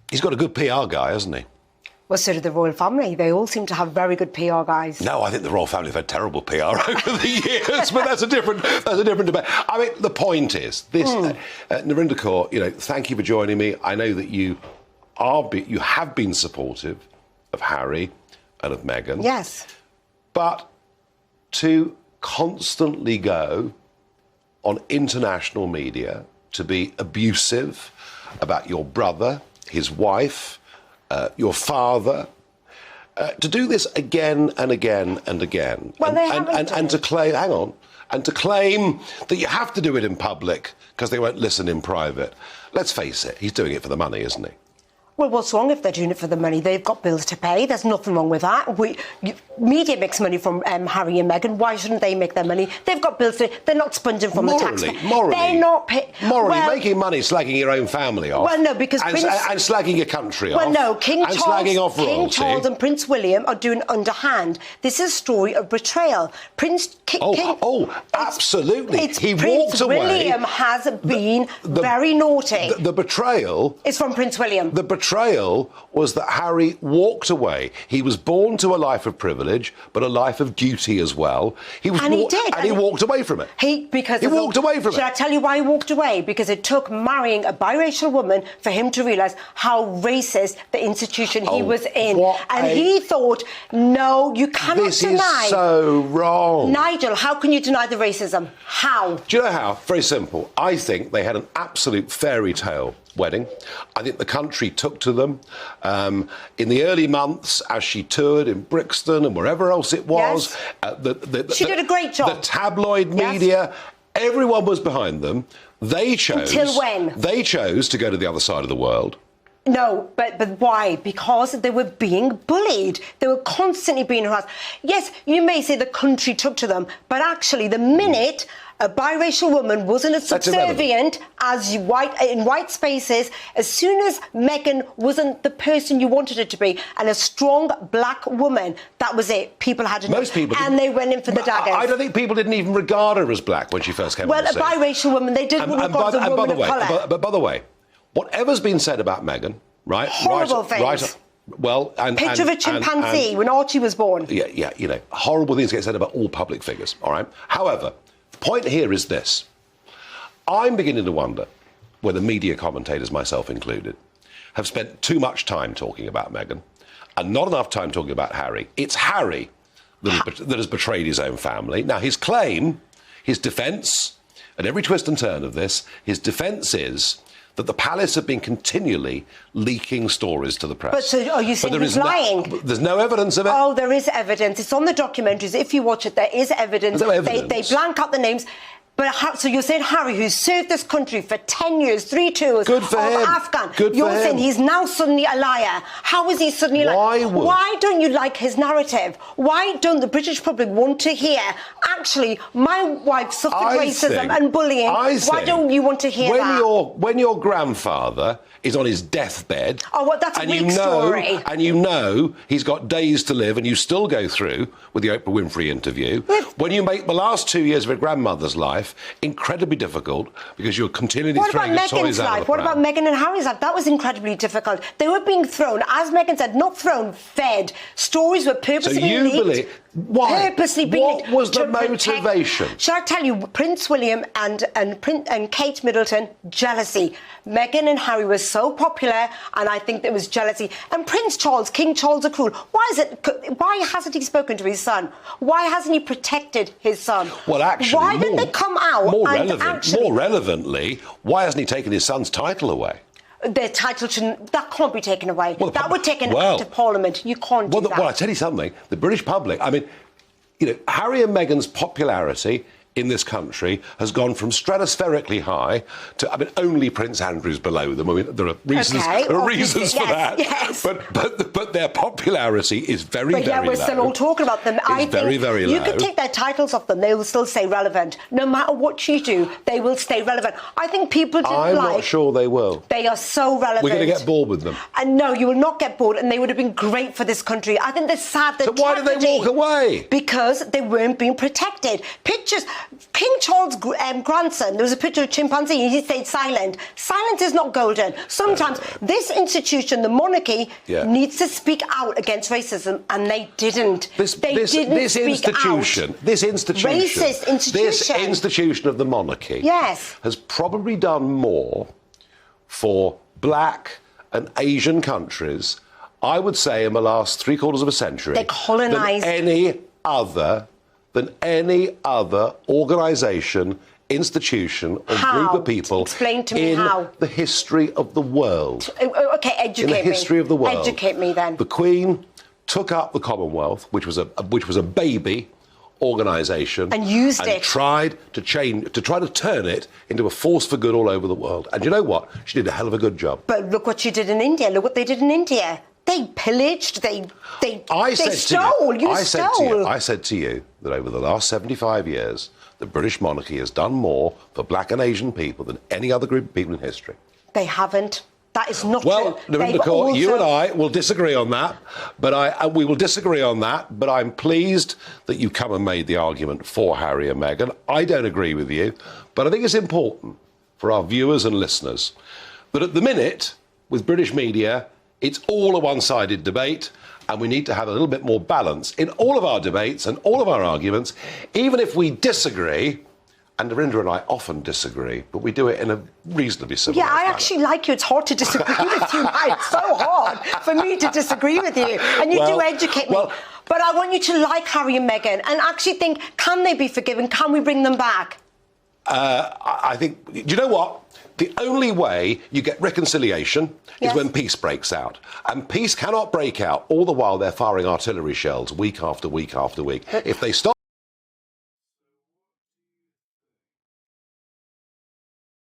He's got a good PR guy, hasn't he? Well, so did the royal family. They all seem to have very good PR guys. No, I think the royal family have had terrible PR over the years, but that's a different debate. I mean, the point is this: Narinder Kaur, thank you for joining me. I know that you have been supportive of Harry and of Meghan. Yes, but to constantly go on international media to be abusive about your brother, his wife, your father, to do this again and again and again, well, and to claim, to claim that you have to do it in public because they won't listen in private. Let's face it, he's doing it for the money, isn't he? Well, what's wrong if they're doing it for the money? They've got bills to pay. There's nothing wrong with that. Media makes money from Harry and Meghan. Why shouldn't they make their money? They've got bills to pay. They're not sponging from the taxpayer. They're not making money, slagging your own family off. Well, no, because and slagging your country off. Well, no, King Charles and Prince William are doing underhand. This is a story of betrayal. Absolutely. Prince William has been very naughty. The betrayal is from Prince William. The betrayal was that Harry walked away. He was born to a life of privilege, but a life of duty as well. He walked away from it. He walked away from it. Should I tell you why he walked away? Because it took marrying a biracial woman for him to realise how racist the institution he was in. He thought, no, you cannot deny. This is so wrong. Nigel, how can you deny the racism? How? Do you know how? Very simple. I think they had an absolute fairy tale wedding. I think the country took to them in the early months as she toured in Brixton and wherever else it was. Yes. She did a great job. The tabloid media, everyone was behind them. They chose. Until when? They chose to go to the other side of the world. No, but why? Because they were being bullied. They were constantly being harassed. Yes, you may say the country took to them, but actually the minute a biracial woman wasn't as subservient as in white spaces, as soon as Meghan wasn't the person you wanted her to be, and a strong black woman, that was it. People had enough. Most people and they went in for the daggers. I don't think people didn't even regard her as black when she first came on the scene. Well, a biracial woman, they didn't regard her as a woman of colour. But by the way, whatever's been said about Meghan, right? Horrible things. Well, picture of a chimpanzee when Archie was born. Yeah, horrible things get said about all public figures, all right? However, the point here is this. I'm beginning to wonder whether media commentators, myself included, have spent too much time talking about Meghan and not enough time talking about Harry. It's Harry that has betrayed his own family. Now, his claim, his defence, at every twist and turn of this, his defence is that the palace have been continually leaking stories to the press. But so are you saying he's lying? There's no evidence of it. Oh, there is evidence. It's on the documentaries. If you watch it, there is evidence. There's no evidence. They blank out the names. But so you're saying Harry, who's served this country for 10 years, 3 tours of Afghan, you're saying he's now suddenly a liar. How is he suddenly a liar? Why don't you like his narrative? Why don't the British public want to hear, actually, my wife suffered racism and bullying? Why don't you want to hear that? When your grandfather is on his deathbed... Oh, well, that's a weak story. And you know he's got days to live, and you still go through with the Oprah Winfrey interview. When you make the last 2 years of your grandmother's life incredibly difficult because you're continually throwing the toys out of the pram. What about Meghan and Harry's life? That was incredibly difficult. They were being thrown, as Meghan said, not thrown, fed. Stories were purposely leaked. Why? Purposely being What was the motivation? Shall I tell you, Prince William and Kate Middleton, jealousy. Meghan and Harry were so popular, and I think there was jealousy. And Prince Charles, King Charles the Cruel, why hasn't he spoken to his son? Why hasn't he protected his son? Well, actually, why didn't they come out? More relevantly, why hasn't he taken his son's title away? Their title that can't be taken away. That would take an act of Parliament. You can't do that. Well, I tell you something. The British public, I mean, Harry and Meghan's popularity in this country has gone from stratospherically high to, only Prince Andrew's below them. I mean, there are reasons, for that. Yes. But their popularity is very low. But we're still all talking about them. I think very low. You could take their titles off them, they will still stay relevant. No matter what you do, they will stay relevant. I think people I'm not sure they will. They are so relevant. We're going to get bored with them. And no, you will not get bored, and they would have been great for this country. I think they're sad. So why did they walk away? Because they weren't being protected. Pictures. King Charles' grandson, there was a picture of a chimpanzee, and he stayed silent. Silence is not golden. Sometimes this institution, the monarchy, needs to speak out against racism, and they didn't. This institution, racist institution, this institution of the monarchy, has probably done more for black and Asian countries, I would say, in the last 3/4 of a century, they colonised than any other organisation, institution, or group of people Explain to me in how. the history of the world. Okay, educate me. In the history of the world. Educate me then. The Queen took up the Commonwealth, which was a baby organisation, and used it, tried to turn it into a force for good all over the world. And you know what? She did a hell of a good job. But look what she did in India. Look what they did in India. They pillaged. They stole. I said to you that over the last 75 years, the British monarchy has done more for black and Asian people than any other group of people in history. They haven't. That is not well, true. Narinder Kaur, you and I will disagree on that, but we will disagree on that. But I'm pleased that you come and made the argument for Harry and Meghan. I don't agree with you, but I think it's important for our viewers and listeners that at the minute, with British media, it's all a one-sided debate, and we need to have a little bit more balance in all of our debates and all of our arguments, even if we disagree. And Narinder and I often disagree, but we do it in a reasonably civilised manner. I actually like you. It's hard to disagree with you. It's so hard for me to disagree with you. And you do educate me. But I want you to like Harry and Meghan and actually think, can they be forgiven? Can we bring them back? I think, do you know what? The only way you get reconciliation is when peace breaks out. And peace cannot break out all the while they're firing artillery shells week after week after week. If they stop...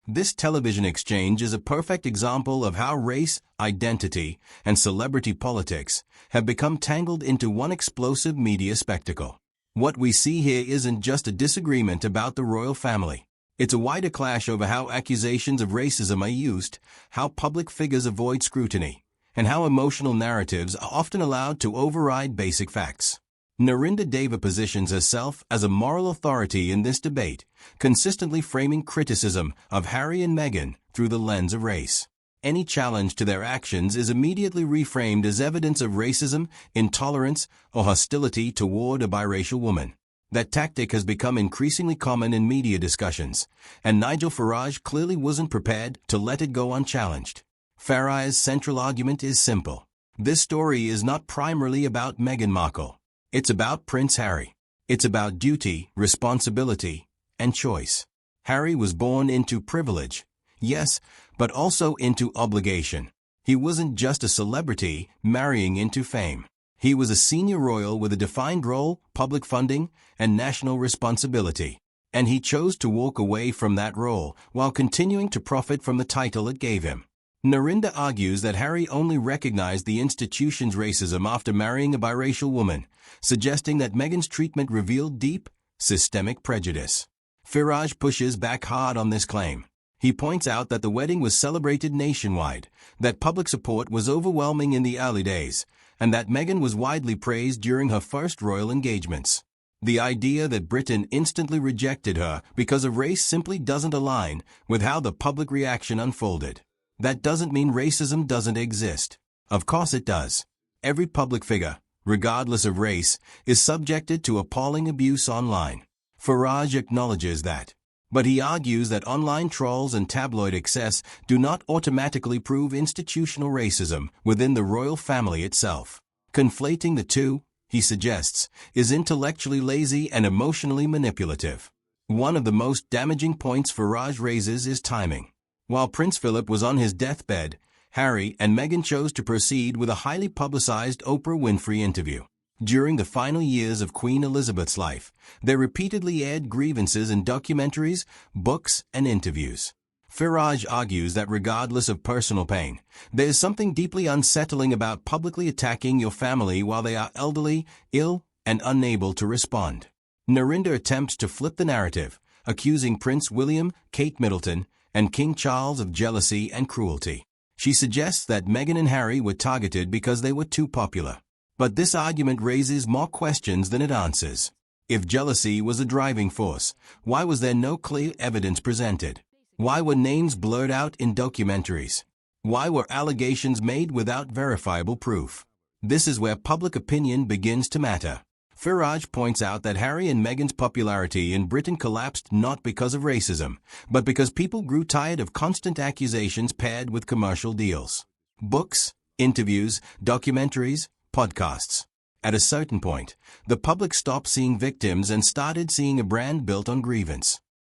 This television exchange is a perfect example of how race, identity, and celebrity politics have become tangled into one explosive media spectacle. What we see here isn't just a disagreement about the royal family. It's a wider clash over how accusations of racism are used, how public figures avoid scrutiny, and how emotional narratives are often allowed to override basic facts. Narinder Kaur positions herself as a moral authority in this debate, consistently framing criticism of Harry and Meghan through the lens of race. Any challenge to their actions is immediately reframed as evidence of racism, intolerance, or hostility toward a biracial woman. That tactic has become increasingly common in media discussions, and Nigel Farage clearly wasn't prepared to let it go unchallenged. Farage's central argument is simple. This story is not primarily about Meghan Markle. It's about Prince Harry. It's about duty, responsibility, and choice. Harry was born into privilege, yes, but also into obligation. He wasn't just a celebrity marrying into fame. He was a senior royal with a defined role, public funding, and national responsibility. And he chose to walk away from that role while continuing to profit from the title it gave him. Narinder argues that Harry only recognized the institution's racism after marrying a biracial woman, suggesting that Meghan's treatment revealed deep, systemic prejudice. Farage pushes back hard on this claim. He points out that the wedding was celebrated nationwide, that public support was overwhelming in the early days, and that Meghan was widely praised during her first royal engagements. The idea that Britain instantly rejected her because of race simply doesn't align with how the public reaction unfolded. That doesn't mean racism doesn't exist. Of course it does. Every public figure, regardless of race, is subjected to appalling abuse online. Farage acknowledges that. But he argues that online trolls and tabloid excess do not automatically prove institutional racism within the royal family itself. Conflating the two, he suggests, is intellectually lazy and emotionally manipulative. One of the most damaging points Farage raises is timing. While Prince Philip was on his deathbed, Harry and Meghan chose to proceed with a highly publicized Oprah Winfrey interview. During the final years of Queen Elizabeth's life, they repeatedly aired grievances in documentaries, books, and interviews. Farage argues that regardless of personal pain, there is something deeply unsettling about publicly attacking your family while they are elderly, ill, and unable to respond. Narinder attempts to flip the narrative, accusing Prince William, Kate Middleton, and King Charles of jealousy and cruelty. She suggests that Meghan and Harry were targeted because they were too popular. But this argument raises more questions than it answers. If jealousy was a driving force, why was there no clear evidence presented? Why were names blurred out in documentaries? Why were allegations made without verifiable proof? This is where public opinion begins to matter. Farage points out that Harry and Meghan's popularity in Britain collapsed not because of racism, but because people grew tired of constant accusations paired with commercial deals. Books, interviews, documentaries, podcasts. At a certain point, the public stopped seeing victims and started seeing a brand built on grievance.